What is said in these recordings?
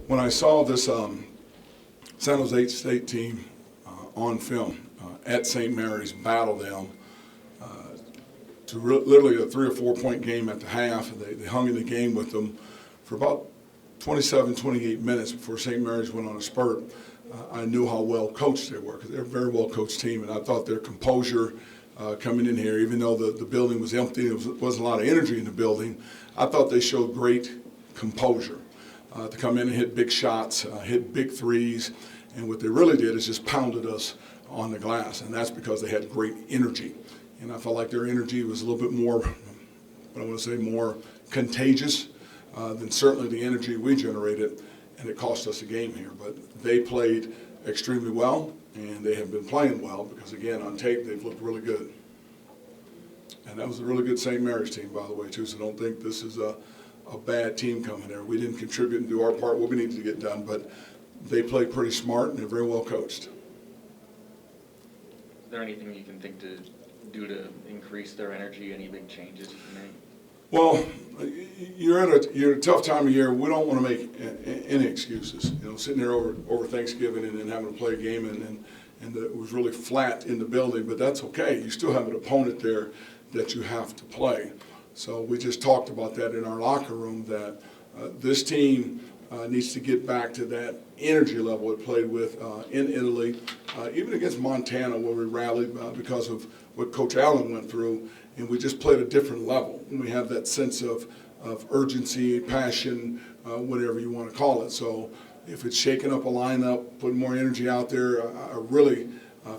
When I saw this San Jose State team on film at St. Mary's battle them to literally a 3 or 4 point game at the half, they hung in the game with them for about 27, 28 minutes before St. Mary's went on a spurt. I knew how well coached they were, because they're a very well coached team, and I thought their composure coming in here, even though the building was empty, there wasn't a lot of energy in the building, I thought they showed great composure to come in and hit big shots, hit big threes, and what they really did is just pounded us on the glass, and that's because they had great energy. And I felt like their energy was a little bit more, what I want to say, more contagious than certainly the energy we generated, and it cost us a game here. But they played extremely well, and they have been playing well because, again, on tape, they've looked really good. And that was a really good St. Mary's team, by the way, too, so don't think this is a bad team coming there. We didn't contribute and do our part, what we needed to get done, but they played pretty smart, and they're very well coached. Is there anything you can think to do to increase their energy? Any big changes you can make? Well, you're at a tough time of year. We don't want to make any excuses. You know, sitting there over Thanksgiving and then having to play a game and it was really flat in the building, but that's okay. You still have an opponent there that you have to play. So we just talked about that in our locker room, that this team needs to get back to that energy level it played with in Italy, even against Montana, where we rallied because of what Coach Allen went through, and we just played a different level. And we have that sense of urgency, passion, whatever you want to call it. So if it's shaking up a lineup, putting more energy out there, I really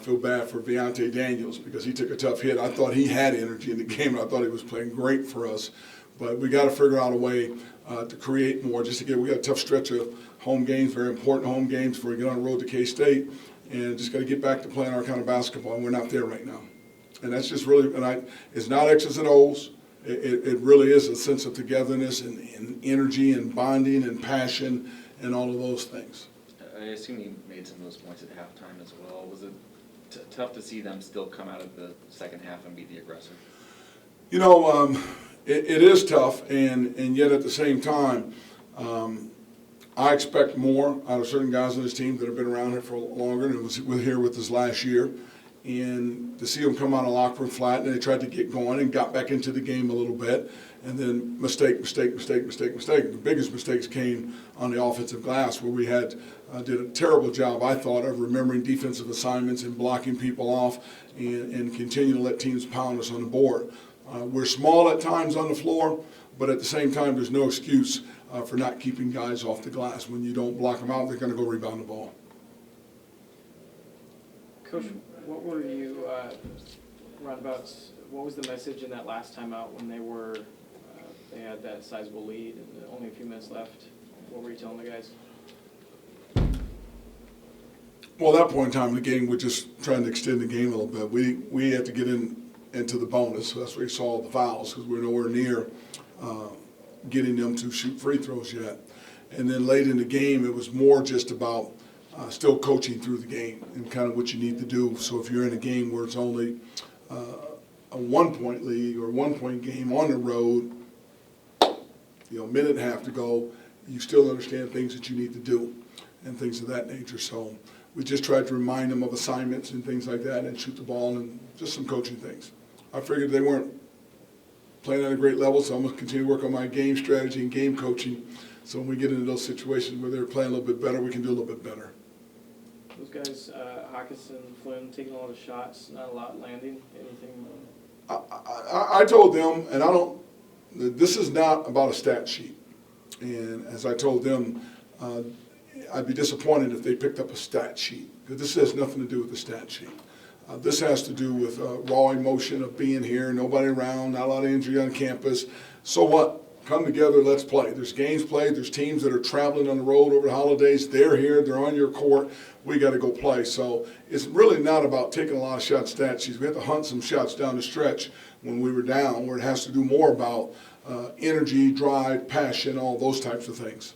feel bad for Viante Daniels because he took a tough hit. I thought he had energy in the game, and I thought he was playing great for us. But we got to figure out a way to create more. Just again, we got a tough stretch of home games, very important home games before we get on the road to K-State, and just got to get back to playing our kind of basketball, and we're not there right now. And that's just really, it's not X's and O's. It really is a sense of togetherness and energy and bonding and passion and all of those things. I assume you made some of those points at halftime as well. Was it tough to see them still come out of the second half and be the aggressor? You know, it is tough, and yet at the same time, I expect more out of certain guys on this team that have been around here for longer and was here with us last year. And to see them come out of the locker room flat, and they tried to get going and got back into the game a little bit, and then mistake. The biggest mistakes came on the offensive glass, where we did a terrible job, I thought, of remembering defensive assignments and blocking people off and continue to let teams pound us on the board. We're small at times on the floor, but at the same time, there's no excuse for not keeping guys off the glass. When you don't block them out, they're going to go rebound the ball. Coach, what were you roundabouts? What was the message in that last timeout when they had that sizable lead and only a few minutes left? What were you telling the guys? Well, at that point in time in the game, we're just trying to extend the game a little bit. We had to get into the bonus. So that's where you saw the fouls, because we're nowhere near getting them to shoot free throws yet. And then late in the game, it was more just about still coaching through the game and kind of what you need to do. So if you're in a game where it's only a 1 point lead or 1 point game on the road, minute and a half to go, you still understand things that you need to do and things of that nature. So we just tried to remind them of assignments and things like that and shoot the ball and just some coaching things. I figured they weren't playing at a great level, so I'm going to continue to work on my game strategy and game coaching. So when we get into those situations where they're playing a little bit better, we can do a little bit better. Those guys, Hawkinson, Flynn, taking a lot of shots, not a lot landing. Anything? I told them, and this is not about a stat sheet. And as I told them, I'd be disappointed if they picked up a stat sheet, because this has nothing to do with the stat sheet. This has to do with raw emotion of being here, nobody around, not a lot of injury on campus. So what? Come together, let's play. There's games played. There's teams that are traveling on the road over the holidays. They're here. They're on your court. We got to go play. So it's really not about taking a lot of shots, stat sheets. We had to hunt some shots down the stretch when we were down, where it has to do more about energy, drive, passion, all those types of things.